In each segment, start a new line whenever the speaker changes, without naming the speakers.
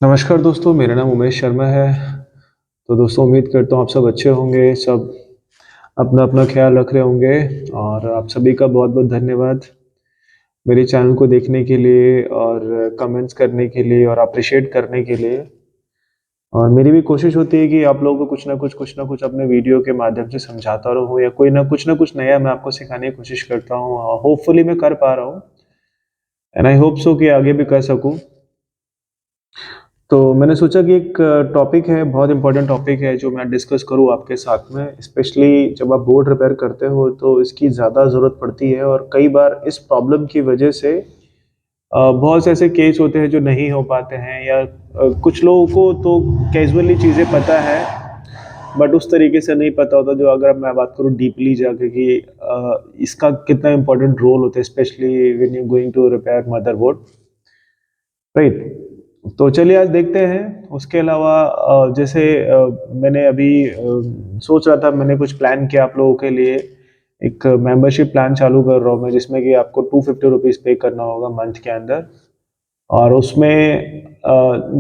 नमस्कार दोस्तों, मेरा नाम उमेश शर्मा है। तो दोस्तों उम्मीद करता हूँ आप सब अच्छे होंगे, सब अपना-अपना ख़्याल रख रहे होंगे और आप सभी का बहुत-बहुत धन्यवाद मेरे चैनल को देखने के लिए और कमेंट्स करने के लिए और एप्रिशिएट करने के लिए। और मेरी भी कोशिश होती है कि आप लोगों को कुछ ना कुछ अपने वीडियो के माध्यम से समझाता रहूँ या कोई ना कुछ नया मैं आपको सिखाने की कोशिश करता हूँ। होपफुली मैं कर पा रहा हूँ एंड आई होप सो कि आगे भी कर सकूँ। तो मैंने सोचा कि एक टॉपिक है, बहुत इम्पोर्टेंट टॉपिक है जो मैं डिस्कस करूँ आपके साथ में। स्पेशली जब आप बोर्ड रिपेयर करते हो तो इसकी ज़्यादा ज़रूरत पड़ती है और कई बार इस प्रॉब्लम की वजह से बहुत से ऐसे केस होते हैं जो नहीं हो पाते हैं या कुछ लोगों को तो कैजुअली चीज़ें पता है बट उस तरीके से नहीं पता होता जो अगर मैं बात करूँ डीपली जाके कि इसका कितना इम्पोर्टेंट रोल होता है specially when you going to repair motherboard, right. तो चलिए आज देखते हैं। उसके अलावा जैसे मैंने अभी सोच रहा था, मैंने कुछ प्लान किया आप लोगों के लिए। एक मेंबरशिप प्लान चालू कर रहा हूँ मैं जिसमें कि आपको 250 रुपीज़ पे करना होगा मंथ के अंदर। और उसमें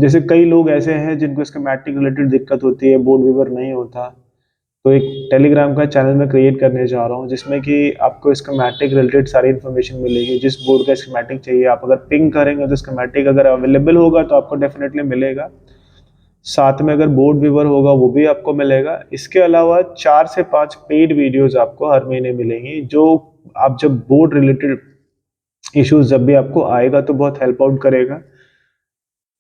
जैसे कई लोग ऐसे हैं जिनको स्कीमेटिक रिलेटेड दिक्कत होती है, बोर्ड वीवर नहीं होता, तो एक टेलीग्राम का चैनल मैं क्रिएट करने जा रहा हूँ जिसमें कि आपको स्कीमेटिक रिलेटेड सारी इन्फॉर्मेशन मिलेगी। जिस बोर्ड का स्कीमेटिक चाहिए आप अगर पिंग करेंगे तो स्कीमेटिक अगर अवेलेबल होगा तो आपको डेफिनेटली मिलेगा। साथ में अगर बोर्ड व्यूअर होगा वो भी आपको मिलेगा। इसके अलावा 4 से 5 पेड वीडियोस आपको हर महीने मिलेंगी जो आप जब बोर्ड रिलेटेड इश्यूज जब भी आपको आएगा तो बहुत हेल्प आउट करेगा।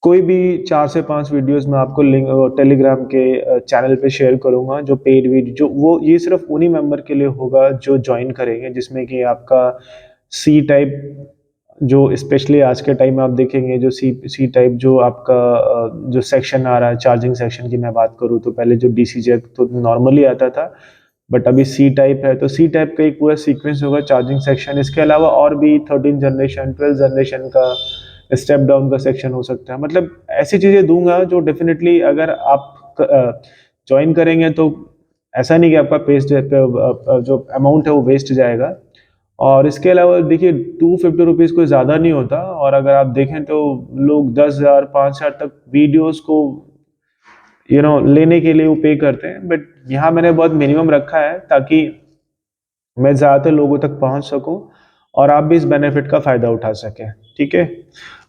कोई भी 4 से 5 वीडियोस मैं आपको लिंक टेलीग्राम के चैनल पे शेयर करूँगा जो पेड वीडियो जो वो ये सिर्फ उन्हीं मेंबर के लिए होगा जो जॉइन करेंगे, जिसमें कि आपका सी टाइप जो स्पेशली आज के टाइम में आप देखेंगे जो सी सी टाइप जो आपका जो सेक्शन आ रहा है, चार्जिंग सेक्शन की मैं बात करूँ तो पहले जो डीसी जैक तो नॉर्मली आता था बट अभी सी टाइप है, तो सी टाइप का एक पूरा सीक्वेंस होगा चार्जिंग सेक्शन। इसके अलावा और भी 13 जनरेशन 12 जनरेशन का स्टेप डाउन का सेक्शन हो सकता है। मतलब ऐसी चीज़ें दूंगा जो डेफिनेटली अगर आप ज्वाइन करेंगे तो ऐसा नहीं कि आपका पेस्ट जो अमाउंट है वो वेस्ट जाएगा। और इसके अलावा देखिए 250 रुपीज़ कोई ज़्यादा नहीं होता और अगर आप देखें तो लोग 10,000 5,000 तक वीडियोस को लेने के लिए वो पे करते हैं, बट यहाँ मैंने बहुत मिनिमम रखा है ताकि मैं ज़्यादातर लोगों तक पहुँच सकूँ और आप भी इस बेनिफिट का फ़ायदा उठा सकें, ठीक है।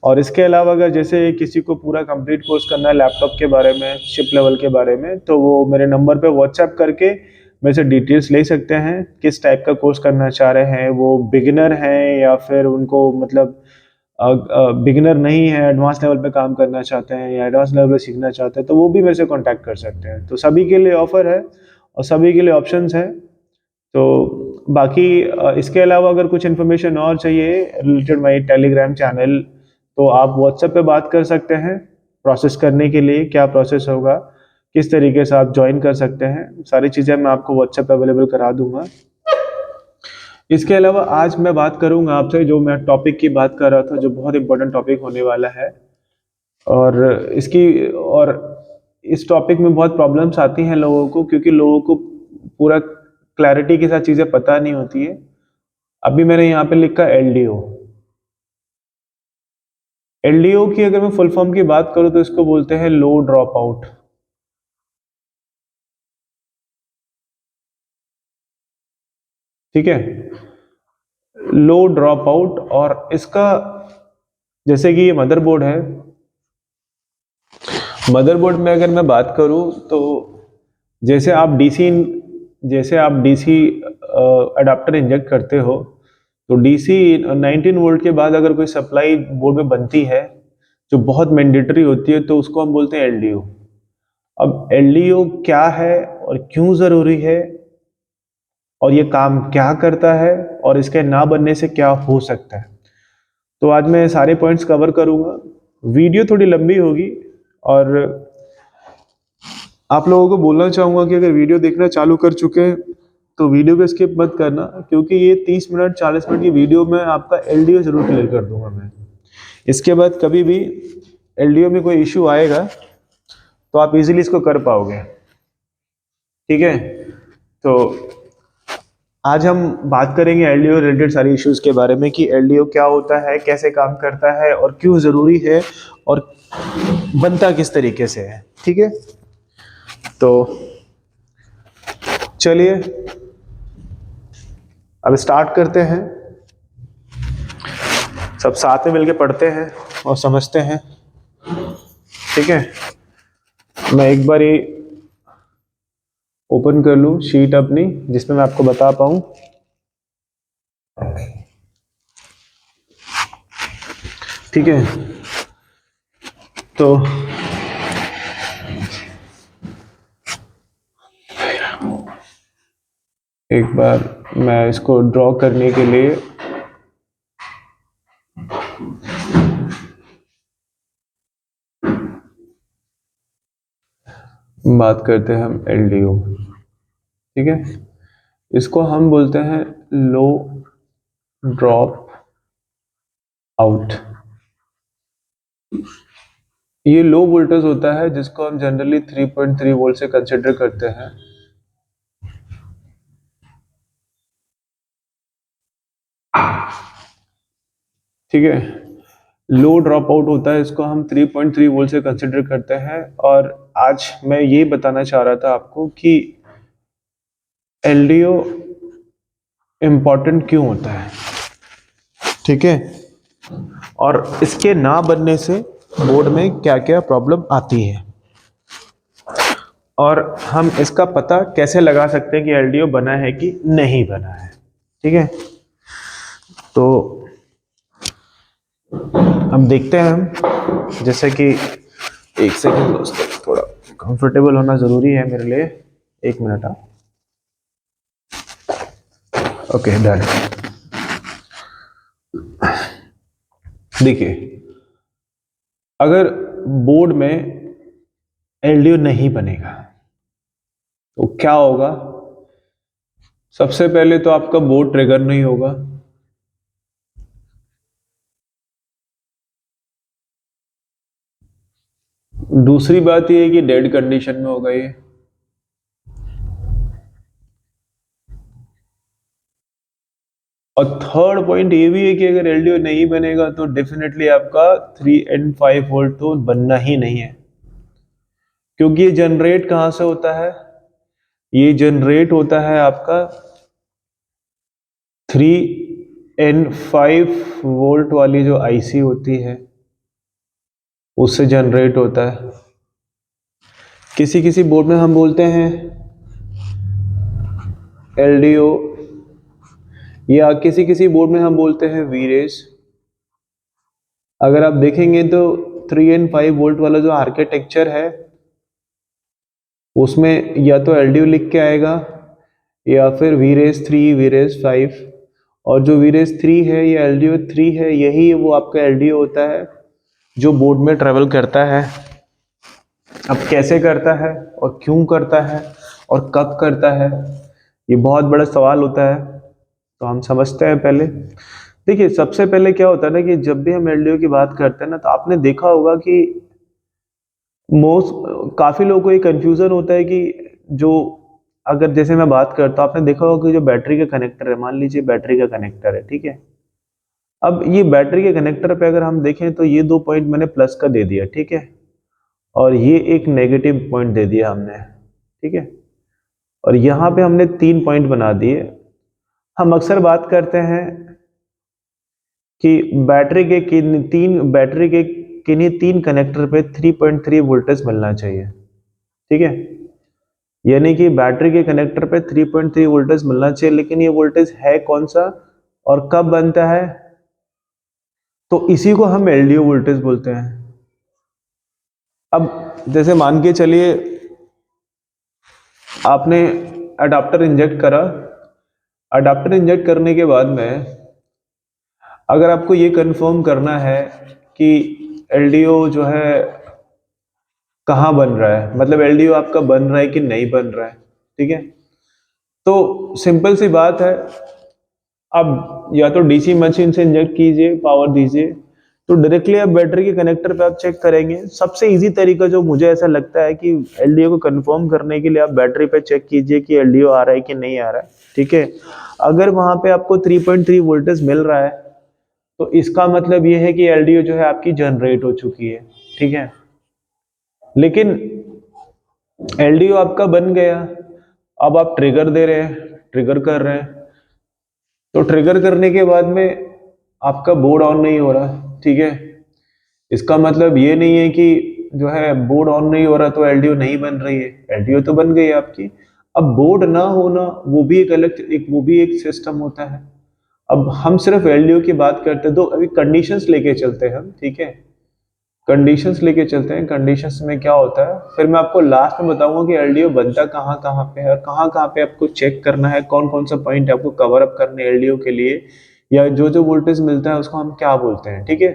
और इसके अलावा अगर जैसे किसी को पूरा कंप्लीट कोर्स करना है लैपटॉप के बारे में, चिप लेवल के बारे में, तो वो मेरे नंबर पे व्हाट्सएप करके मेरे से डिटेल्स ले सकते हैं किस टाइप का कोर्स करना चाह रहे हैं, वो बिगिनर हैं या फिर उनको मतलब बिगिनर नहीं है, एडवांस लेवल पे काम करना चाहते हैं या एडवांस लेवल पे सीखना चाहते हैं, तो वो भी मेरे से कॉन्टैक्ट कर सकते हैं। तो सभी के लिए ऑफर है और सभी के लिए ऑप्शंस हैं। तो बाकी इसके अलावा अगर कुछ इन्फॉर्मेशन और चाहिए रिलेटेड माई टेलीग्राम चैनल तो आप व्हाट्सएप पे बात कर सकते हैं। प्रोसेस करने के लिए क्या प्रोसेस होगा, किस तरीके से आप ज्वाइन कर सकते हैं, सारी चीज़ें मैं आपको व्हाट्सएप पे अवेलेबल करा दूंगा। इसके अलावा आज मैं बात करूंगा आपसे, जो मैं टॉपिक की बात कर रहा था जो बहुत इंपॉर्टेंट टॉपिक होने वाला है और इसकी और इस टॉपिक में बहुत प्रॉब्लम्स आती हैं लोगों को क्योंकि लोगों को पूरा क्लैरिटी के साथ चीज़ें पता नहीं होती है। अभी मैंने यहाँ पे लिखा एलडीओ। एलडीओ की अगर मैं फुल फॉर्म की बात करूँ तो इसको बोलते हैं लो ड्रॉप आउट, ठीक है। लो ड्रॉप आउट और इसका जैसे कि ये मदरबोर्ड है, मदरबोर्ड में अगर मैं बात करूँ तो जैसे आप डीसी जैसे आप डीसी अडाप्टर इंजेक्ट करते हो तो डीसी 19 वोल्ट के बाद अगर कोई सप्लाई बोर्ड में बनती है जो बहुत मैंडेटरी होती है तो उसको हम बोलते हैं एलडीओ। अब एलडीओ क्या है और क्यों ज़रूरी है और ये काम क्या करता है और इसके ना बनने से क्या हो सकता है, तो आज मैं सारे पॉइंट्स कवर करूंगा। वीडियो थोड़ी लंबी होगी और आप लोगों को बोलना चाहूँगा कि अगर वीडियो देखना चालू कर चुके हैं तो वीडियो को स्किप मत करना क्योंकि ये 30 मिनट 40 मिनट की वीडियो में आपका एलडीओ जरूर क्लियर कर दूंगा मैं। इसके बाद कभी भी एलडीओ में कोई इशू आएगा तो आप इजीली इसको कर पाओगे, ठीक है। तो आज हम बात करेंगे एलडीओ रिलेटेड सारी इश्यूज के बारे में कि एलडीओ क्या होता है, कैसे काम करता है और क्यों ज़रूरी है और बनता किस तरीके से है। ठीक है, तो चलिए अब स्टार्ट करते हैं, सब साथ में मिलके पढ़ते हैं और समझते हैं। ठीक है, मैं एक बार ये ओपन कर लूं शीट अपनी जिसमें मैं आपको बता पाऊं। ठीक है, तो एक बार मैं इसको ड्रॉ करने के लिए बात करते हैं हम एलडीओ। ठीक है, इसको हम बोलते हैं लो ड्रॉप आउट। ये लो वोल्टेज होता है जिसको हम जनरली 3.3 वोल्ट से कंसिडर करते हैं। ठीक है, लो ड्रॉप आउट होता है, इसको हम 3.3 वोल्ट से कंसिडर करते हैं। और आज मैं ये बताना चाह रहा था आपको कि एलडीओ इंपॉर्टेंट क्यों होता है। ठीक है, और इसके ना बनने से बोर्ड में क्या क्या प्रॉब्लम आती है, और हम इसका पता कैसे लगा सकते हैं कि एलडीओ बना है कि नहीं बना है। ठीक है, तो हम देखते हैं हम, जैसे कि एक सेकंड दोस्तों, थोड़ा कंफर्टेबल होना जरूरी है मेरे लिए। एक मिनट आप, ओके डन। देखिए, अगर बोर्ड में एलडीओ नहीं बनेगा तो क्या होगा। सबसे पहले तो आपका बोर्ड ट्रिगर नहीं होगा। दूसरी बात यह है कि डेड कंडीशन में होगा ये। और थर्ड पॉइंट ये भी है कि अगर एलडीओ नहीं बनेगा तो डेफिनेटली आपका 3 एंड 5 वोल्ट तो बनना ही नहीं है, क्योंकि ये जनरेट कहां से होता है। ये जनरेट होता है आपका 3N5 वोल्ट वाली जो आईसी होती है उससे जनरेट होता है। किसी किसी बोर्ड में हम बोलते हैं एलडीओ, या किसी किसी बोर्ड में हम बोलते हैं वीरेज। अगर आप देखेंगे तो 3N5 वोल्ट वाला जो आर्किटेक्चर है उसमें या तो एलडीओ लिख के आएगा या फिर वीरेज 3 वीरेज 5। और जो वीरेज 3 है या एलडीओ 3 है, यही वो आपका एलडीओ होता है जो बोर्ड में ट्रेवल करता है। अब कैसे करता है और क्यों करता है और कब करता है, ये बहुत बड़ा सवाल होता है, तो हम समझते हैं पहले। देखिए, सबसे पहले क्या होता है ना कि जब भी हम एलडीओ की बात करते हैं ना, तो आपने देखा होगा कि काफी लोगों को ये कंफ्यूजन होता है कि जो, अगर जैसे मैं बात करता हूँ, आपने देखा होगा कि जो बैटरी का कनेक्टर है, मान लीजिए बैटरी का कनेक्टर है। ठीक है, अब ये बैटरी के कनेक्टर पे अगर हम देखें तो ये 2 पॉइंट मैंने प्लस का दे दिया। ठीक है, और ये एक नेगेटिव पॉइंट दे दिया हमने। ठीक है, और यहाँ पे हमने 3 पॉइंट बना दिए। हम अक्सर बात करते हैं कि बैटरी के किन्हीं 3 कनेक्टर पे 3.3 वोल्टेज मिलना चाहिए। ठीक है, यानी कि बैटरी के कनेक्टर पे 3.3 वोल्टेज मिलना चाहिए, लेकिन ये वोल्टेज है कौन सा और कब बनता है, तो इसी को हम एलडीओ वोल्टेज बोलते हैं। अब जैसे मान के चलिए आपने अडाप्टर इंजेक्ट करा। अडाप्टर इंजेक्ट करने के बाद में अगर आपको ये कंफर्म करना है कि एलडीओ जो है कहाँ बन रहा है, मतलब एलडीओ आपका बन रहा है कि नहीं बन रहा है। ठीक है, तो सिंपल सी बात है, अब या तो डीसी मशीन से इंजेक्ट कीजिए, पावर दीजिए, तो डायरेक्टली आप बैटरी के कनेक्टर पे आप चेक करेंगे। सबसे इजी तरीका जो मुझे ऐसा लगता है कि एलडीओ को कंफर्म करने के लिए आप बैटरी पे चेक कीजिए कि एलडीओ आ रहा है कि नहीं आ रहा है। ठीक है, अगर वहां पे आपको 3.3 वोल्टेज मिल रहा है तो इसका मतलब ये है कि एलडीओ जो है आपकी जनरेट हो चुकी है, ठीक है। लेकिन एलडीओ आपका बन गया, अब आप ट्रिगर दे रहे हैं, ट्रिगर कर रहे हैं, तो ट्रिगर करने के बाद में आपका बोर्ड ऑन नहीं हो रहा, ठीक है। इसका मतलब ये नहीं है कि जो है बोर्ड ऑन नहीं हो रहा तो एलडीओ नहीं बन रही है, एलडीओ तो बन गई है आपकी। अब बोर्ड ना होना वो भी एक अलग वो भी एक सिस्टम होता है। अब हम सिर्फ एलडीओ की बात करते हैं तो अभी कंडीशंस लेके चलते हैं हम, ठीक है। कंडीशंस लेके चलते हैं, कंडीशंस में क्या होता है फिर मैं आपको लास्ट में बताऊंगा कि एलडीओ बनता कहाँ कहाँ पे है और कहाँ कहाँ पे आपको चेक करना है, कौन कौन सा पॉइंट आपको कवर अप करने एलडीओ के लिए, या जो जो वोल्टेज मिलता है उसको हम क्या बोलते हैं, ठीक है।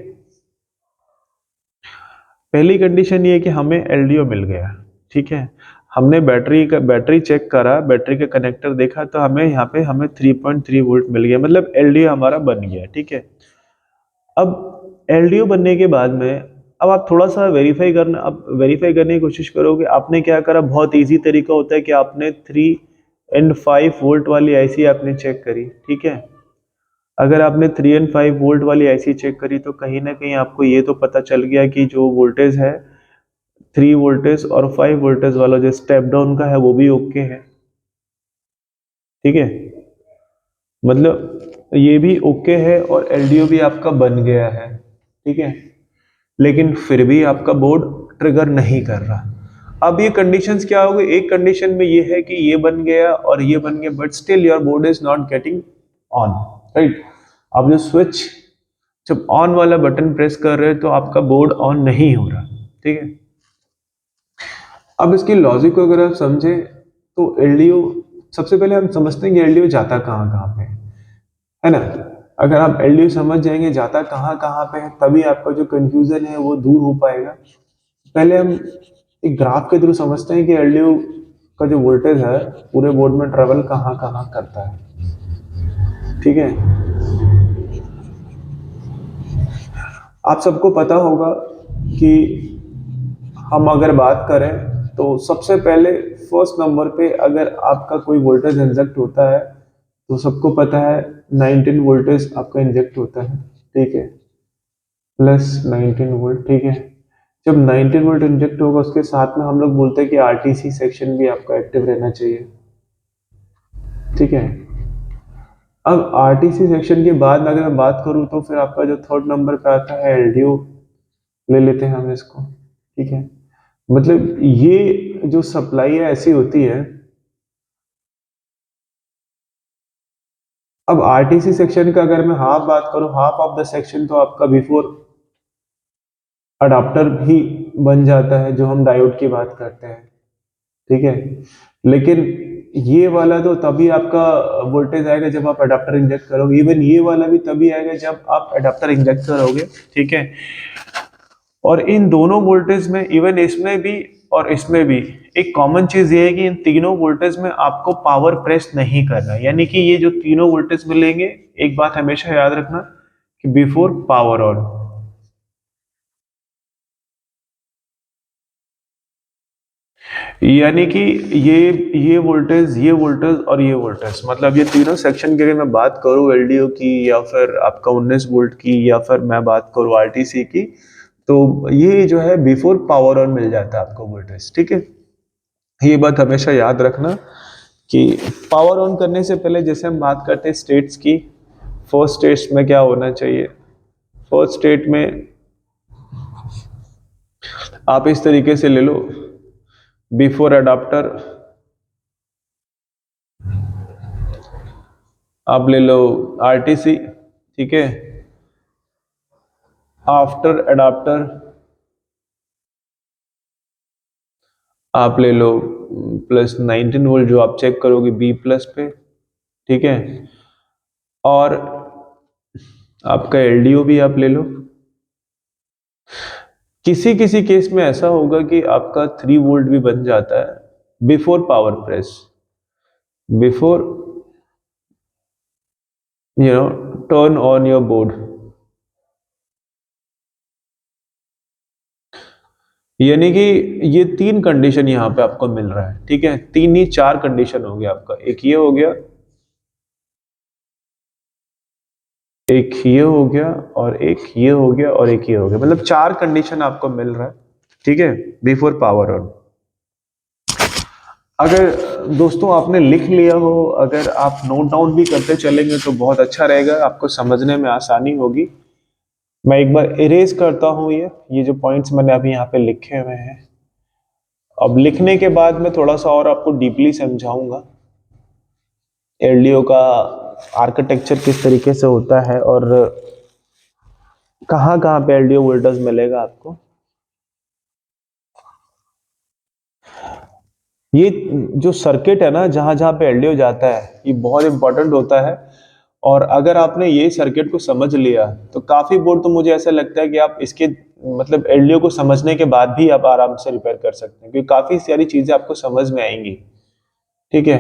पहली कंडीशन ये है कि हमें एलडीओ मिल गया, ठीक है। हमने बैटरी चेक करा, बैटरी का कनेक्टर देखा तो हमें यहाँ पे हमें 3.3 वोल्ट मिल गया, मतलब एलडीओ हमारा बन गया, ठीक है। अब एलडीओ बनने के बाद में अब आप थोड़ा सा वेरीफाई करना, अब वेरीफाई करने की कोशिश करोगे आपने क्या करा, बहुत इजी तरीका होता है कि आपने 3 और 5 वोल्ट वाली आईसी आपने चेक करी, ठीक है। अगर आपने 3 और 5 वोल्ट वाली आईसी चेक करी तो कहीं ना कहीं आपको ये तो पता चल गया कि जो वोल्टेज है 3 वोल्टेज और 5 वोल्टेज वाला जो स्टेप डाउन का है वो भी ओके है, ठीक है। मतलब ये भी ओके है और एलडीओ भी आपका बन गया है, ठीक है। लेकिन फिर भी आपका बोर्ड ट्रिगर नहीं कर रहा। अब ये कंडीशंस क्या हो गई, एक कंडीशन में ये है कि ये बन गया और ये बन गया but still your board is not getting on, right. अब जो स्विच जब ऑन वाला बटन प्रेस कर रहे हैं तो आपका बोर्ड ऑन नहीं हो रहा, ठीक है। अब इसकी लॉजिक को अगर आप समझे तो एलडीओ, सबसे पहले हम समझते हैं कि एलडीओ जाता कहाँ कहाँ पे है ना। अगर आप एलडीओ समझ जाएंगे जाता कहाँ कहाँ पे है तभी आपका जो कंफ्यूजन है वो दूर हो पाएगा। पहले हम एक ग्राफ के थ्रू समझते हैं कि एलडीओ का जो वोल्टेज है पूरे बोर्ड में ट्रेवल कहाँ कहाँ करता है, ठीक है। आप सबको पता होगा कि हम अगर बात करें तो सबसे पहले फर्स्ट नंबर पे अगर आपका कोई वोल्टेज इंजेक्ट होता है तो सबको पता है 19 वोल्टेज आपका इंजेक्ट होता है, ठीक है। प्लस 19 वोल्ट, ठीक है। जब 19 वोल्ट इंजेक्ट होगा उसके साथ में हम लोग बोलते हैं कि आरटीसी सेक्शन भी आपका एक्टिव रहना चाहिए, ठीक है। अब आरटीसी सेक्शन के बाद में अगर मैं बात करूं तो फिर आपका जो थर्ड नंबर पे आता है एलडीओ, ले लेते हैं हम इसको, ठीक है। मतलब ये जो सप्लाई है ऐसी होती है। अब आरटीसी सेक्शन का अगर मैं हाफ बात करूं, हाफ ऑफ द सेक्शन तो आपका बिफोर अडाप्टर भी बन जाता है जो हम डायोड की बात करते हैं, ठीक है। लेकिन ये वाला तो तभी आपका वोल्टेज आएगा जब आप अडाप्टर इंजेक्ट करोगे, इवन ये वाला भी तभी आएगा जब आप अडाप्टर इंजेक्ट करोगे, ठीक है। और इन दोनों वोल्टेज में, इवन इसमें भी और इसमें भी, एक कॉमन चीज ये है कि इन तीनों वोल्टेज में आपको पावर प्रेस नहीं करना, यानी कि ये जो तीनों वोल्टेज मिलेंगे, एक बात हमेशा याद रखना कि बिफोर पावर ऑन, यानी कि ये वोल्टेज और ये वोल्टेज, मतलब ये तीनों सेक्शन की अगर मैं बात करूं एलडीओ की या फिर आपका 19 वोल्ट की या फिर मैं बात करूं आरटीसी की, तो ये जो है बिफोर पावर ऑन मिल जाता है आपको वोल्टेज, ठीक है। ये बात हमेशा याद रखना कि पावर ऑन करने से पहले जैसे हम बात करते हैं स्टेट्स की, फर्स्ट स्टेट में क्या होना चाहिए, फर्स्ट स्टेट में आप इस तरीके से ले लो, बिफोर अडाप्टर आप ले लो आरटीसी, ठीक है। आफ्टर अडाप्टर आप ले लो +19 वोल्ट जो आप चेक करोगे बी प्लस पे, ठीक है। और आपका एलडीओ भी आप ले लो। किसी किसी केस में ऐसा होगा कि आपका 3 वोल्ट भी बन जाता है before power press, before turn on your board, यानी कि ये 3 कंडीशन यहाँ पे आपको मिल रहा है, ठीक है। 3 ही 4 कंडीशन हो गया आपका, एक ये हो गया, एक ये हो गया और एक ये हो गया और एक ये हो गया, मतलब 4 कंडीशन आपको मिल रहा है, ठीक है, बिफोर पावर ऑन। अगर दोस्तों आपने लिख लिया हो, अगर आप नोट डाउन भी करते चलेंगे तो बहुत अच्छा रहेगा, आपको समझने में आसानी होगी। मैं एक बार इरेज करता हूं ये जो पॉइंट्स मैंने अभी यहाँ पे लिखे हुए हैं। अब लिखने के बाद मैं थोड़ा सा और आपको डीपली समझाऊंगा एलडीओ का आर्किटेक्चर किस तरीके से होता है और कहाँ कहाँ पे एलडीओ वोल्टेज मिलेगा आपको। ये जो सर्किट है ना, जहां जहां पे एलडीओ जाता है, ये बहुत इंपॉर्टेंट होता है। और अगर आपने ये सर्किट को समझ लिया तो काफी बोर्ड तो मुझे ऐसा लगता है कि आप इसके मतलब एलडीओ को समझने के बाद भी आप आराम से रिपेयर कर सकते हैं, क्योंकि काफी सारी चीजें आपको समझ में आएंगी। ठीक है,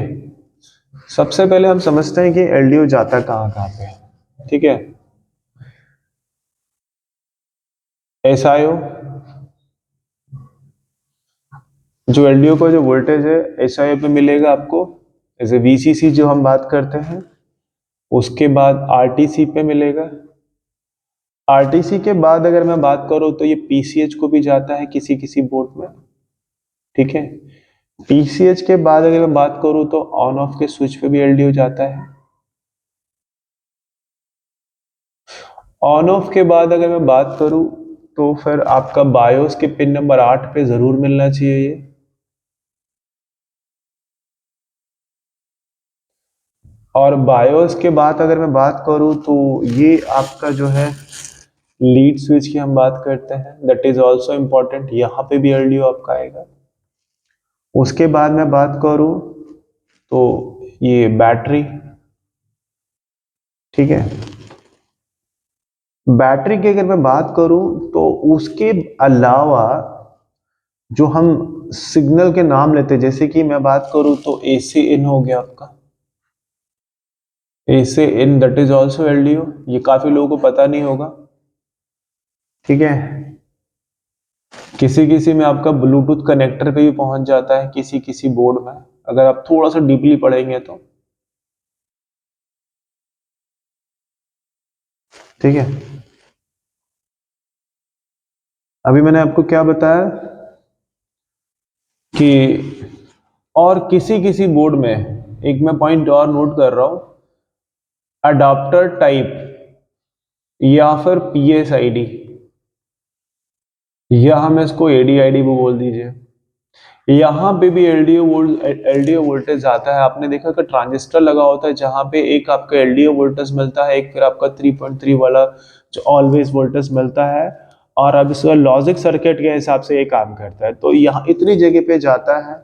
सबसे पहले हम समझते हैं कि एलडीओ जाता कहाँ कहाँ पे। ठीक है, एसआईओ, जो एलडीओ का जो वोल्टेज है एसआईओ पे मिलेगा आपको, जैसे वीसीसी जो हम बात करते हैं। उसके बाद आरटीसी पे मिलेगा। आरटीसी के बाद अगर मैं बात करूं तो ये पीसीएच को भी जाता है किसी किसी बोर्ड में। ठीक है, पीसीएच के बाद अगर मैं बात करूं तो ऑन ऑफ के स्विच पे भी एलडीओ जाता है। ऑन ऑफ के बाद अगर मैं बात करूं तो फिर आपका बायोस के पिन नंबर 8 पे जरूर मिलना चाहिए ये। और बायोस के बाद अगर मैं बात करूं तो ये आपका जो है लीड स्विच की हम बात करते हैं, दैट इज ऑल्सो इंपॉर्टेंट, यहाँ पे भी एलडीओ आपका आएगा। उसके बाद मैं बात करूं तो ये बैटरी। ठीक है, बैटरी की अगर मैं बात करूं तो उसके अलावा जो हम सिग्नल के नाम लेते हैं, जैसे कि मैं बात करूं तो एसी इन हो गया आपका, AC in that is also LDO, ये काफी लोगों को पता नहीं होगा। ठीक है, किसी किसी में आपका ब्लूटूथ कनेक्टर पे भी पहुंच जाता है किसी किसी बोर्ड में, अगर आप थोड़ा सा डीपली पढ़ेंगे तो। ठीक है, अभी मैंने आपको क्या बताया कि और किसी किसी बोर्ड में, एक मैं पॉइंट और नोट कर रहा हूं, अडाप्टर टाइप या फिर पीएसआईडी, या हम इसको एडीआईडी भी बोल दीजिए, यहाँ पे भी एलडीओ वोल्टेज आता है। आपने देखा कि ट्रांजिस्टर लगा होता है जहां पे एक आपका एलडीओ वोल्टेज मिलता है, एक फिर आपका 3.3 वाला जो ऑलवेज वोल्टेज मिलता है। और अब इसका लॉजिक सर्किट के हिसाब से ये काम करता है, तो यहाँ इतनी जगह पे जाता है।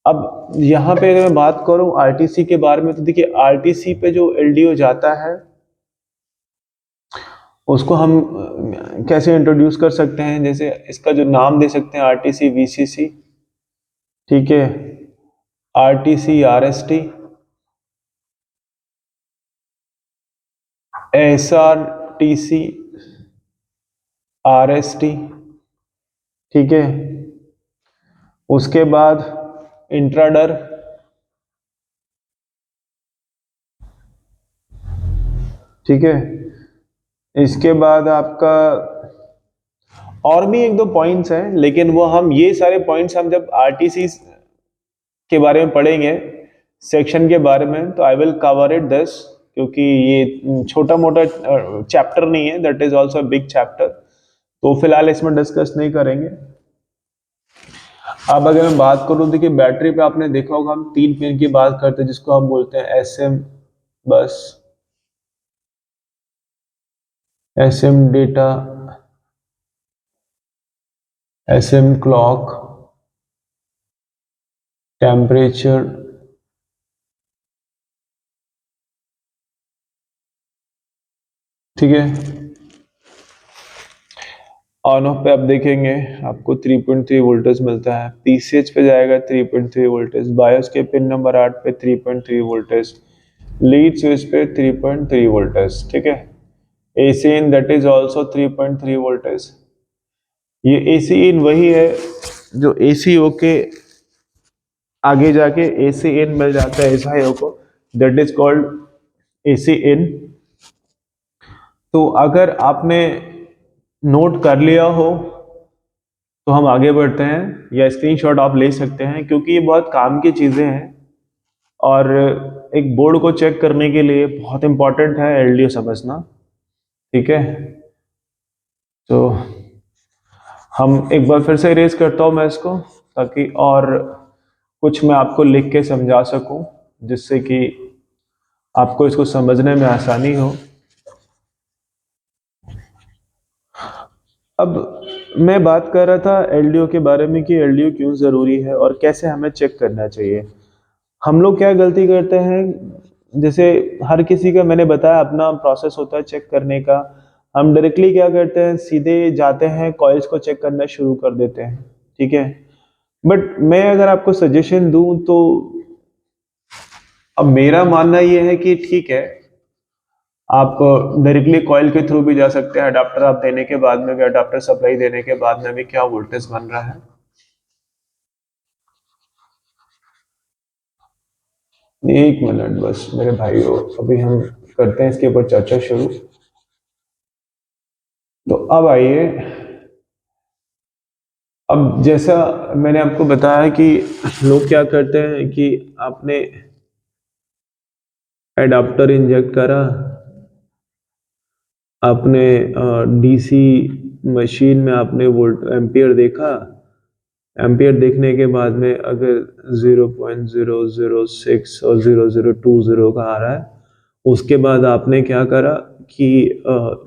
अब यहाँ पे अगर मैं बात करूं आरटीसी के बारे में, तो देखिए आरटीसी पे जो एलडीओ जाता है उसको हम कैसे इंट्रोड्यूस कर सकते हैं, जैसे इसका जो नाम दे सकते हैं आरटीसी वीसीसी। ठीक है, आरटीसी आरएसटी, एसआरटीसी आरएसटी। ठीक है, उसके बाद इंट्राडर। ठीक है, इसके बाद आपका और भी एक दो पॉइंट्स हैं, लेकिन वो हम ये सारे पॉइंट्स हम जब आरटीसी के बारे में पढ़ेंगे सेक्शन के बारे में, तो I will cover it this, क्योंकि ये छोटा मोटा चैप्टर नहीं है, that is also big chapter, तो फिलहाल इसमें डिस्कस नहीं करेंगे। अब अगर मैं बात करूं, देखिए बैटरी पे आपने देखा होगा हम 3 पिन की बात करते हैं, जिसको हम बोलते हैं SM bus, SM data, SM clock, temperature. ठीक है, ऑन ऑफ पे आप देखेंगे आपको 3.3 वोल्टेज मिलता है, पीसीएच पे जाएगा 3.3 वोल्टेज, बायोस के पिन नंबर 8 पे 3.3 वोल्टेज, लीड स्विच पे 3.3 वोल्टेज। ठीक है, AC in that is also 3.3 voltage. ये एसी इन वही है जो एसीओ के आगे जाके एसी इन मिल जाता है एसआईओ को, दैट इज कॉल्ड एसी इन। तो अगर आपने नोट कर लिया हो तो हम आगे बढ़ते हैं, या स्क्रीनशॉट आप ले सकते हैं, क्योंकि ये बहुत काम की चीज़ें हैं और एक बोर्ड को चेक करने के लिए बहुत इंपॉर्टेंट है एलडीओ समझना। ठीक है, तो हम एक बार फिर से रेज करता हूँ मैं इसको, ताकि और कुछ मैं आपको लिख के समझा सकूं, जिससे कि आपको इसको समझने में आसानी हो। अब मैं बात कर रहा था एलडीओ के बारे में कि एलडीओ क्यों ज़रूरी है और कैसे हमें चेक करना चाहिए। हम लोग क्या गलती करते हैं, जैसे हर किसी का मैंने बताया अपना प्रोसेस होता है चेक करने का। हम डायरेक्टली क्या करते हैं, सीधे जाते हैं कॉइल्स को चेक करना शुरू कर देते हैं। ठीक है, बट मैं अगर आपको सजेशन दूं तो अब मेरा मानना यह है कि ठीक है, आप डायरेक्टली कॉइल के थ्रू भी जा सकते हैं, अडाप्टर आप देने के बाद में भी, अडाप्टर सप्लाई देने के बाद में भी क्या वोल्टेज बन रहा है। 1 मिनट बस मेरे भाइयों, अभी हम करते हैं इसके ऊपर चर्चा शुरू। तो अब आइए, अब जैसा मैंने आपको बताया कि लोग क्या करते हैं कि आपने एडाप्टर इंजेक्ट करा, आपने डीसी मशीन में आपने वोल्ट एम्पियर देखा, एम्पियर देखने के बाद में अगर 0.006 और 0020 का आ रहा है, उसके बाद आपने क्या करा कि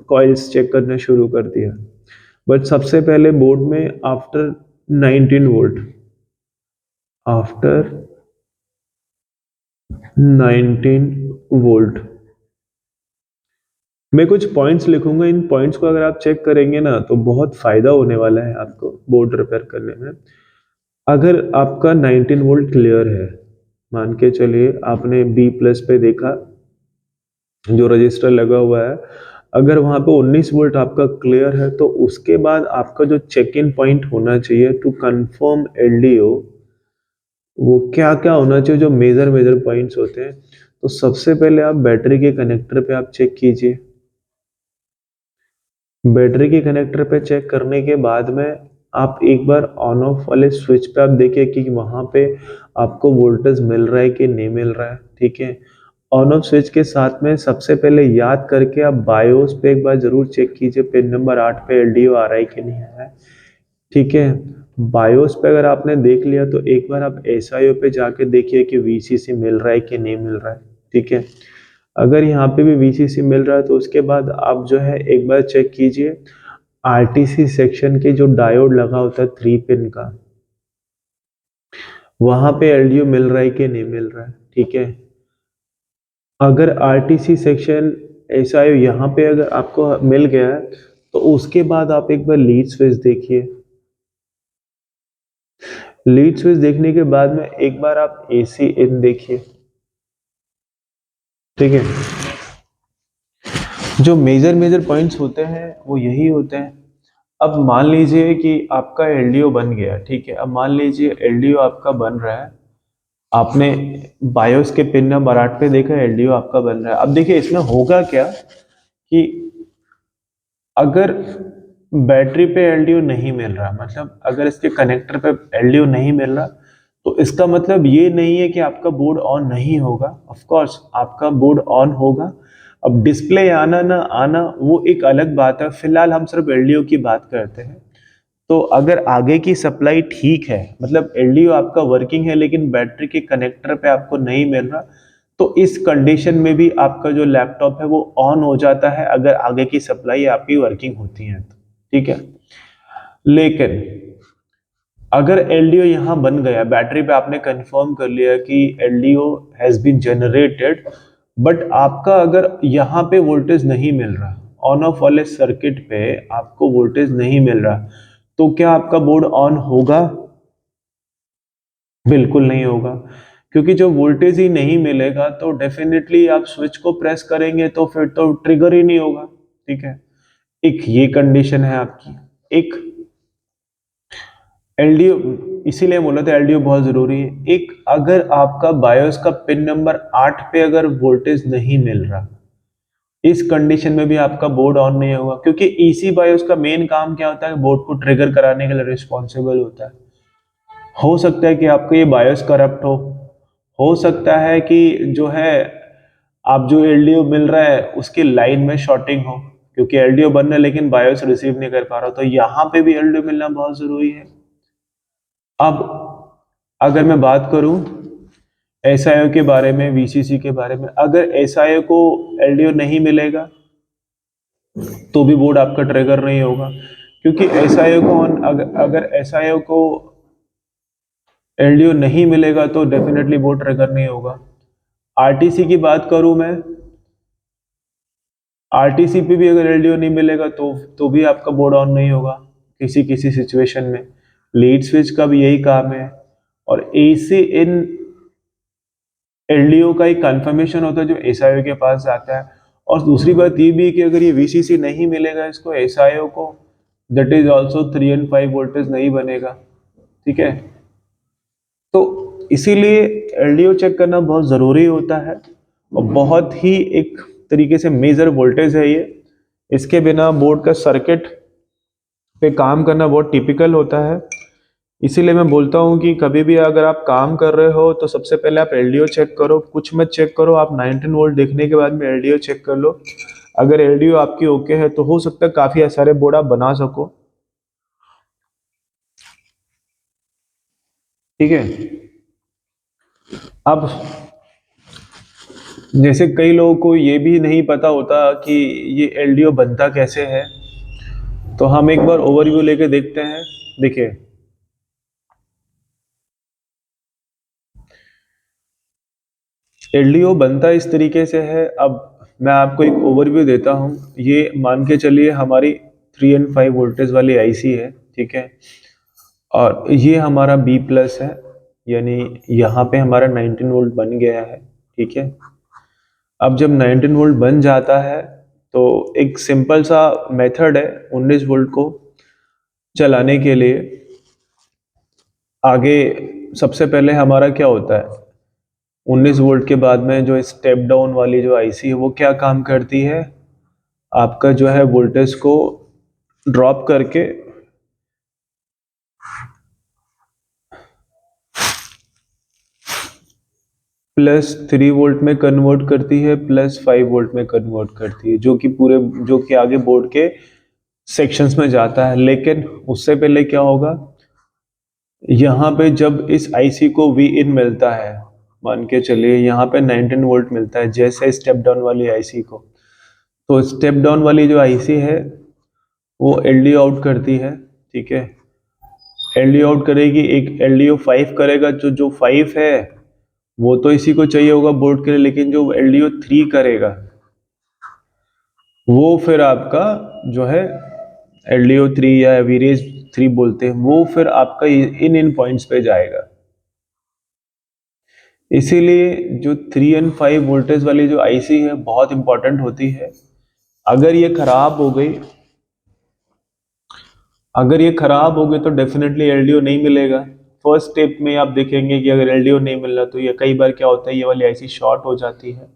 कॉइल्स चेक करना शुरू कर दिया। बट सबसे पहले बोर्ड में आफ्टर 19 वोल्ट, आफ्टर 19 वोल्ट मैं कुछ पॉइंट्स लिखूंगा। इन पॉइंट्स को अगर आप चेक करेंगे ना तो बहुत फायदा होने वाला है आपको बोर्ड रिपेयर करने में। अगर आपका 19 वोल्ट क्लियर है, मान के चलिए आपने बी प्लस पे देखा जो रजिस्टर लगा हुआ है, अगर वहां पे 19 वोल्ट आपका क्लियर है, तो उसके बाद आपका जो चेक इन पॉइंट होना चाहिए टू कंफर्म एलडीओ, वो क्या क्या होना चाहिए, जो मेजर मेजर पॉइंट्स होते हैं। तो सबसे पहले आप बैटरी के कनेक्टर पे आप चेक कीजिए। बैटरी के कनेक्टर पे चेक करने के बाद में आप एक बार ऑन ऑफ वाले स्विच पे आप देखिए कि वहां पे आपको वोल्टेज मिल रहा है कि नहीं मिल रहा है। ठीक है, ऑन ऑफ स्विच के साथ में सबसे पहले याद करके आप बायोस पे एक बार जरूर चेक कीजिए पिन नंबर 8 पे एलडीओ आ रहा है कि नहीं आ रहा है। ठीक है, बायोस पे अगर आपने देख लिया तो एक बार आप एसआईओ पे जाके देखिए कि वीसीसी मिल रहा है कि नहीं मिल रहा है। ठीक है, अगर यहाँ पे भी वीसीसी मिल रहा है तो उसके बाद आप जो है एक बार चेक कीजिए आरटीसी सेक्शन के जो डायोड लगा होता है 3 पिन का, वहां पे एलडीओ मिल रहा है कि नहीं मिल रहा है। ठीक है, अगर आरटीसी सेक्शन एसआईओ यहाँ पे अगर आपको मिल गया है तो उसके बाद आप एक बार लीड स्विच देखिए। लीड स्विच देखने के बाद में एक बार आप एसी इन देखिए। ठीक है, जो मेजर मेजर पॉइंट्स होते हैं वो यही होते हैं। अब मान लीजिए कि आपका एलडीओ बन गया। ठीक है, अब मान लीजिए एलडीओ आपका बन रहा है, आपने बायोस के पिन नंबर 8 पे देखा एलडीओ आपका बन रहा है। अब देखिए इसमें होगा क्या कि अगर बैटरी पे एलडीओ नहीं मिल रहा, मतलब अगर इसके कनेक्टर पे एलडीओ नहीं मिल रहा, तो इसका मतलब ये नहीं है कि आपका बोर्ड ऑन नहीं होगा। ऑफ कोर्स आपका बोर्ड ऑन होगा। अब डिस्प्ले आना ना आना वो एक अलग बात है, फिलहाल हम सिर्फ एलडीओ की बात करते हैं। तो अगर आगे की सप्लाई ठीक है, मतलब एलडीओ आपका वर्किंग है लेकिन बैटरी के कनेक्टर पे आपको नहीं मिल रहा, तो इस कंडीशन में भी आपका जो लैपटॉप है वो ऑन हो जाता है, अगर आगे की सप्लाई आपकी वर्किंग होती है तो। ठीक है, लेकिन अगर एलडीओ यहां बन गया, बैटरी पे आपने कंफर्म कर लिया कि LDO has been generated, but आपका अगर यहाँ पे वोल्टेज नहीं मिल रहा, ऑन ऑफ वाले सर्किट पे आपको वोल्टेज नहीं मिल रहा, तो क्या आपका बोर्ड ऑन होगा? बिल्कुल नहीं होगा, क्योंकि जब वोल्टेज ही नहीं मिलेगा तो डेफिनेटली आप स्विच को प्रेस करेंगे तो फिर तो ट्रिगर ही नहीं होगा। ठीक है, एक ये कंडीशन है आपकी। एक एलडीओ, इसीलिए बोला था एलडीओ बहुत जरूरी है। एक, अगर आपका बायोस का पिन नंबर 8 पे अगर वोल्टेज नहीं मिल रहा, इस कंडीशन में भी आपका बोर्ड ऑन नहीं होगा, क्योंकि ईसी बायोस का मेन काम क्या होता है, बोर्ड को ट्रिगर कराने के लिए रिस्पॉन्सिबल होता है। हो सकता है कि आपको ये बायोस करप्ट हो सकता है कि जो है आप जो एलडीओ मिल रहा है उसकी लाइन में शॉर्टिंग हो, क्योंकि एलडीओ बन रहा है लेकिन बायोस रिसीव नहीं कर पा रहा, तो यहाँ पे भी एलडीओ मिलना बहुत जरूरी है। अब अगर मैं बात करूं एसआईओ के बारे में, वीसीसी के बारे में, अगर एसआईओ को एलडीओ नहीं मिलेगा तो भी बोर्ड आपका ट्रिगर नहीं होगा, क्योंकि एसआईओ को अगर एसआईओ को एलडीओ नहीं मिलेगा तो डेफिनेटली बोर्ड ट्रिगर नहीं होगा। आरटीसी की बात करूं मैं, आरटीसी पे भी अगर एलडीओ नहीं मिलेगा तो भी आपका बोर्ड ऑन नहीं होगा किसी किसी सिचुएशन में। लीड स्विच का भी यही काम है। और एसी इन एलडीओ का एक कंफर्मेशन होता है जो एसआईओ के पास जाता है। और दूसरी बात ये भी है कि अगर ये वीसीसी नहीं मिलेगा इसको एसआईओ को, that is also 3 and 5 voltage नहीं बनेगा। ठीक है, तो इसीलिए एलडीओ चेक करना बहुत ज़रूरी होता है और बहुत ही एक तरीके से मेजर वोल्टेज है ये। इसके बिना बोर्ड का सर्किट पे काम करना बहुत टिपिकल होता है। इसीलिए मैं बोलता हूँ कि कभी भी अगर आप काम कर रहे हो तो सबसे पहले आप एलडीओ चेक करो, कुछ मत चेक करो, आप 19 वोल्ट देखने के बाद में एलडीओ चेक कर लो। अगर एलडीओ आपकी ओके है तो हो सकता है काफ़ी सारे बोर्ड आप बना सको। ठीक है, अब जैसे कई लोगों को ये भी नहीं पता होता कि ये एलडीओ बनता कैसे है, तो हम एक बार ओवरव्यू लेके देखते हैं। देखिए, एलडीओ बनता इस तरीके से है। अब मैं आपको एक ओवरव्यू देता हूँ। ये मान के चलिए हमारी 3 and 5 वोल्टेज वाली आईसी है। ठीक है, और ये हमारा बी प्लस है, यानी यहाँ पे हमारा 19 वोल्ट बन गया है। ठीक है, अब जब 19 वोल्ट बन जाता है तो एक सिंपल सा मेथड है 19 वोल्ट को चलाने के लिए। आगे सबसे पहले हमारा क्या होता है, 19 वोल्ट के बाद में जो स्टेप डाउन वाली जो आईसी है वो क्या काम करती है, आपका जो है वोल्टेज को ड्रॉप करके +3 वोल्ट में कन्वर्ट करती है, +5 वोल्ट में कन्वर्ट करती है, जो कि आगे बोर्ड के सेक्शंस में जाता है। लेकिन उससे पहले क्या होगा, यहाँ पे जब इस आईसी को वी इन मिलता है, मान के चलिए यहाँ पे 19 वोल्ट मिलता है जैसे स्टेप डाउन वाली आईसी को, तो स्टेप डाउन वाली जो आईसी है वो एलडीओ आउट करती है। ठीक है, एलडीओ आउट करेगी, एक एलडीओ 5 करेगा, जो 5 है वो तो इसी को चाहिए होगा बोर्ड के लिए, लेकिन जो एलडीओ 3 करेगा वो फिर आपका जो है एलडीओ 3 या एवरेज 3 बोलते हैं, वो फिर आपका इन पॉइंट्स पे जाएगा। इसीलिए जो 3 and 5 वोल्टेज वाली जो आईसी है बहुत इंपॉर्टेंट होती है। अगर ये खराब हो गई, अगर ये खराब हो गई तो डेफिनेटली एलडीओ नहीं मिलेगा। फर्स्ट स्टेप में आप देखेंगे कि अगर एलडीओ नहीं मिल रहा तो ये कई बार क्या होता है, ये वाली आईसी शॉर्ट हो जाती है।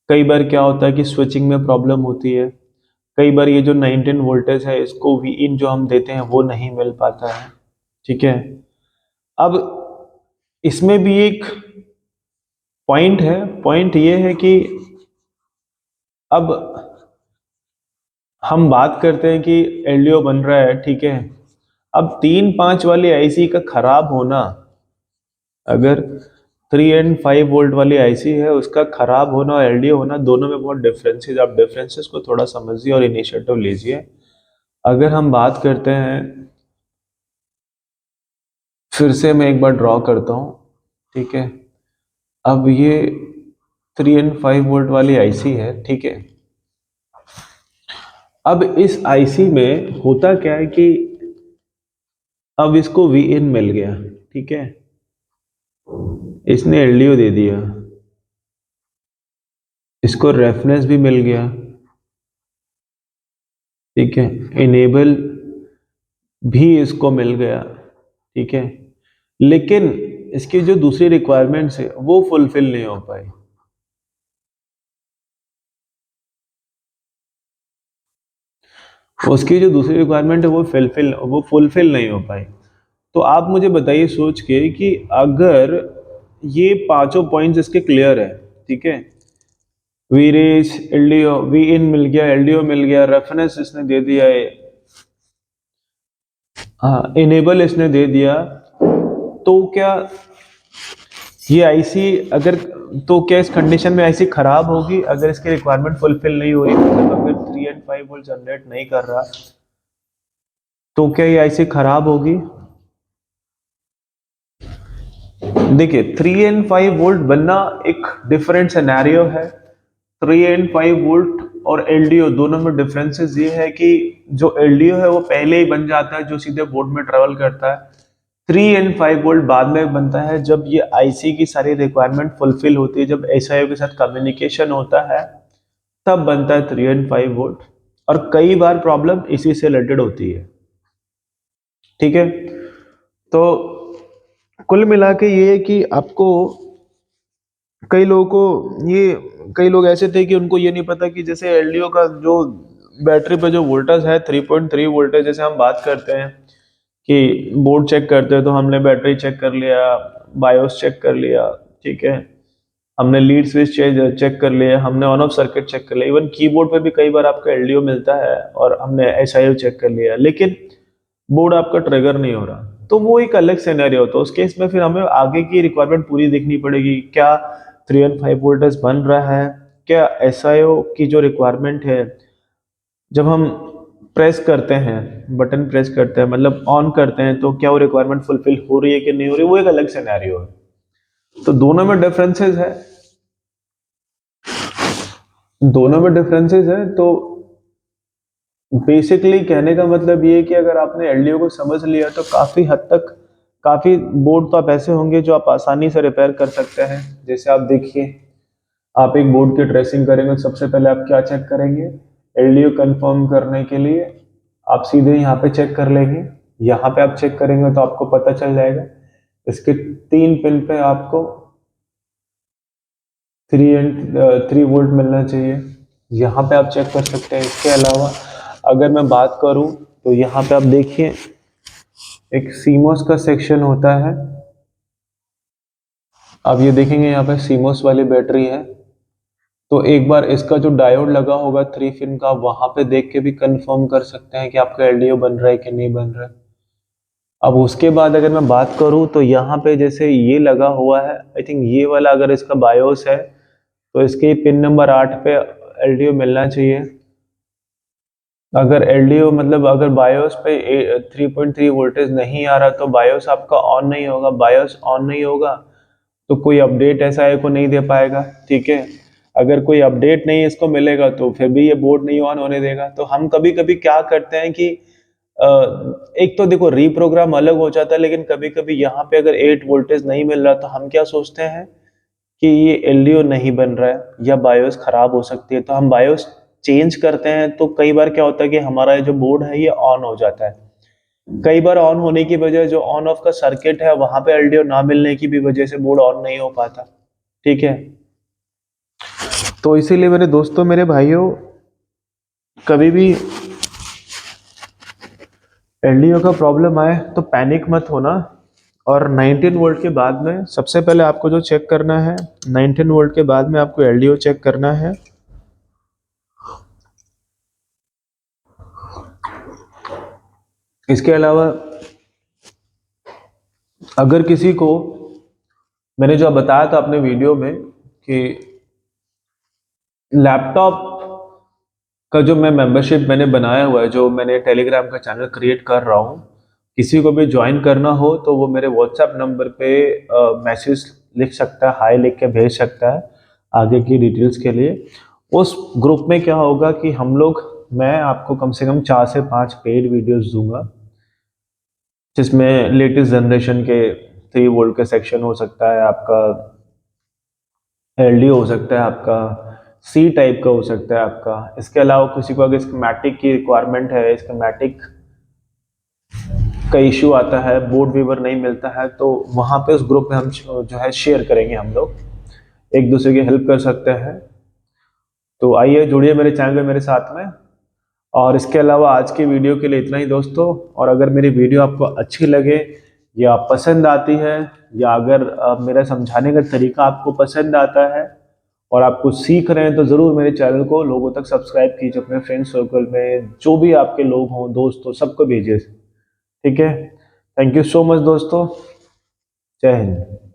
कई बार क्या होता है कि स्विचिंग में प्रॉब्लम होती है। कई बार ये जो 19 वोल्टेज है इसको वी इन जो हम देते हैं वो नहीं मिल पाता है। ठीक है, अब इसमें भी एक पॉइंट है। पॉइंट ये है कि अब हम बात करते हैं कि एलडीओ बन रहा है। ठीक है, अब 3-5 वाली आईसी का खराब होना, अगर 3 and 5 वोल्ट वाली आईसी है उसका खराब होना और एलडीओ होना, दोनों में बहुत डिफरेंसेस। आप डिफरेंसेस को थोड़ा समझिए और इनिशिएटिव लीजिए। अगर हम बात करते हैं, फिर से मैं एक बार ड्रॉ करता हूँ। ठीक है, अब ये 3 and 5 वोल्ट वाली आईसी है। ठीक है, अब इस आईसी में होता क्या है कि अब इसको वी इन मिल गया। ठीक है, इसने एलडीओ दे दिया, इसको रेफरेंस भी मिल गया। ठीक है, इनेबल भी इसको मिल गया। ठीक है, लेकिन इसकी जो दूसरी रिक्वायरमेंट्स है वो फुलफिल नहीं हो पाई। उसकी जो दूसरी रिक्वायरमेंट है वो फुलफिल नहीं हो पाई। तो आप मुझे बताइए सोच के कि अगर ये पांचों पॉइंट्स इसके क्लियर है, ठीक है, वीरेस एलडीओ वी इन मिल गया, एलडीओ मिल गया, रेफरेंस इसने दे दिया है, हाँ इनेबल इसने दे दिया, तो क्या ये आईसी अगर, तो क्या इस कंडीशन में आईसी खराब होगी अगर इसकी रिक्वायरमेंट फुलफिल नहीं हो रही, मतलब अगर 3 and 5 वोल्ट जनरेट नहीं कर रहा तो क्या ये आईसी खराब होगी? देखिए 3 and 5 वोल्ट बनना एक डिफरेंट सिनेरियो है। 3 and 5 वोल्ट और एलडीओ दोनों में डिफरेंसेस ये है कि जो एलडीओ है वो पहले ही बन जाता है जो सीधे बोर्ड में ट्रेवल करता है। 3 and 5 वोल्ट बाद में बनता है जब ये आईसी की सारी रिक्वायरमेंट फुलफिल होती है, जब एसआईओ के साथ कम्युनिकेशन होता है तब बनता है 3 and 5 वोल्ट। और कई बार प्रॉब्लम इसी से रिलेटेड होती है, ठीक है। तो कुल मिला के ये है कि आपको, कई लोगों को ये, कई लोग ऐसे थे कि उनको ये नहीं पता कि जैसे एलडीओ का जो बैटरी पे जो वोल्टेज है 3.3 वोल्टेज, जैसे हम बात करते हैं कि बोर्ड चेक करते हैं तो हमने बैटरी चेक कर लिया, बायोस चेक कर लिया, ठीक है, हमने लीड स्विच चेक कर लिया, हमने ऑन ऑफ सर्किट चेक कर लिया, इवन कीबोर्ड पे भी कई बार आपका एलडीओ मिलता है और हमने एसआईओ चेक कर लिया, लेकिन बोर्ड आपका ट्रिगर नहीं हो रहा, तो वो एक अलग सिनेरियो होता है। उस केस में फिर हमें आगे की रिक्वायरमेंट पूरी देखनी पड़ेगी, क्या 3 and 5 वोल्टेज बन रहा है, क्या एसआईओ की जो रिक्वायरमेंट है जब हम प्रेस करते हैं, बटन प्रेस करते हैं मतलब ऑन करते हैं, तो क्या वो रिक्वायरमेंट फुलफिल हो रही है कि नहीं हो रही, वो एक अलग सिनेरियो है। तो दोनों में डिफरेंसेस है। तो बेसिकली कहने का मतलब ये है कि अगर आपने एलडीओ को समझ लिया तो काफी हद तक, काफी बोर्ड तो आप ऐसे होंगे जो आप आसानी से रिपेयर कर सकते हैं। जैसे आप देखिए, आप एक बोर्ड की ट्रेसिंग करेंगे तो सबसे पहले आप क्या चेक करेंगे, एलडीओ कंफर्म करने के लिए आप सीधे यहाँ पे चेक कर लेंगे, यहाँ पे आप चेक करेंगे तो आपको पता चल जाएगा इसके 3 पिन पे आपको 3 वोल्ट मिलना चाहिए, यहाँ पे आप चेक कर सकते हैं। इसके अलावा अगर मैं बात करूं तो यहाँ पे आप देखिए एक सीमोस का सेक्शन होता है, आप ये देखेंगे यहाँ पे सीमोस वाली बैटरी है, तो एक बार इसका जो डायोड लगा होगा 3 पिन का, वहां पे देख के भी कंफर्म कर सकते हैं कि आपका एलडीओ बन रहा है कि नहीं बन रहा है। अब उसके बाद अगर मैं बात करूं तो यहाँ पे जैसे ये लगा हुआ है, आई थिंक ये वाला अगर इसका बायोस है तो इसके पिन नंबर 8 पे एलडीओ मिलना चाहिए। अगर एलडीओ मतलब अगर बायोस पे 3.3 वोल्टेज नहीं आ रहा तो बायोस आपका ऑन नहीं होगा, बायोस ऑन नहीं होगा तो कोई अपडेट एसआईओ को नहीं दे पाएगा, ठीक है। अगर कोई अपडेट नहीं इसको मिलेगा तो फिर भी ये बोर्ड नहीं ऑन होने देगा। तो हम कभी कभी क्या करते हैं कि अ, एक तो देखो रीप्रोग्राम अलग हो जाता है, लेकिन कभी कभी यहाँ पे अगर 8 वोल्टेज नहीं मिल रहा तो हम क्या सोचते हैं कि ये एलडीओ नहीं बन रहा है या बायोस खराब हो सकती है, तो हम बायोस चेंज करते हैं। तो कई बार क्या होता है कि हमारा जो बोर्ड है ये ऑन हो जाता है, कई बार ऑन होने की वजह जो ऑन ऑफ का सर्किट है वहां पे एलडीओ ना मिलने की भी वजह से बोर्ड ऑन नहीं हो पाता, ठीक है। तो इसीलिए मेरे दोस्तों, मेरे भाइयों, कभी भी एलडीओ का प्रॉब्लम आए तो पैनिक मत होना। और 19 वोल्ट के बाद में सबसे पहले आपको जो चेक करना है, 19 वोल्ट के बाद में आपको एलडीओ चेक करना है। इसके अलावा अगर किसी को, मैंने जो बताया था अपने वीडियो में कि लैपटॉप का जो मैं मेंबरशिप मैंने बनाया हुआ है, जो मैंने टेलीग्राम का चैनल क्रिएट कर रहा हूँ, किसी को भी ज्वाइन करना हो तो वो मेरे व्हाट्सएप नंबर पे मैसेज लिख सकता है, हाय लिख के भेज सकता है आगे की डिटेल्स के लिए। उस ग्रुप में क्या होगा कि हम लोग, मैं आपको कम से कम 4 से 5 पेड वीडियोस दूंगा जिसमें लेटेस्ट जनरेशन के 3 वोल्ट का सेक्शन हो सकता है, आपका एलडी हो सकता है, आपका सी टाइप का हो सकता है आपका। इसके अलावा किसी को अगर स्कीमेटिक की रिक्वायरमेंट है, स्कीमेटिक का इशू आता है, बोर्ड वीवर नहीं मिलता है, तो वहाँ पे उस ग्रुप में हम जो है शेयर करेंगे, हम लोग एक दूसरे की हेल्प कर सकते हैं। तो आइए जुड़िए मेरे चैनल पे मेरे साथ में, और इसके अलावा आज की वीडियो के लिए इतना ही दोस्तों। और अगर मेरी वीडियो आपको अच्छी लगे या पसंद आती है, या अगर मेरा समझाने का तरीका आपको पसंद आता है और आप कुछ सीख रहे हैं, तो ज़रूर मेरे चैनल को लोगों तक सब्सक्राइब कीजिए, अपने फ्रेंड सर्कल में जो भी आपके लोग हों, दोस्त हो, सबको भेजिए। ठीक है। थैंक यू सो मच दोस्तों। जय हिंद।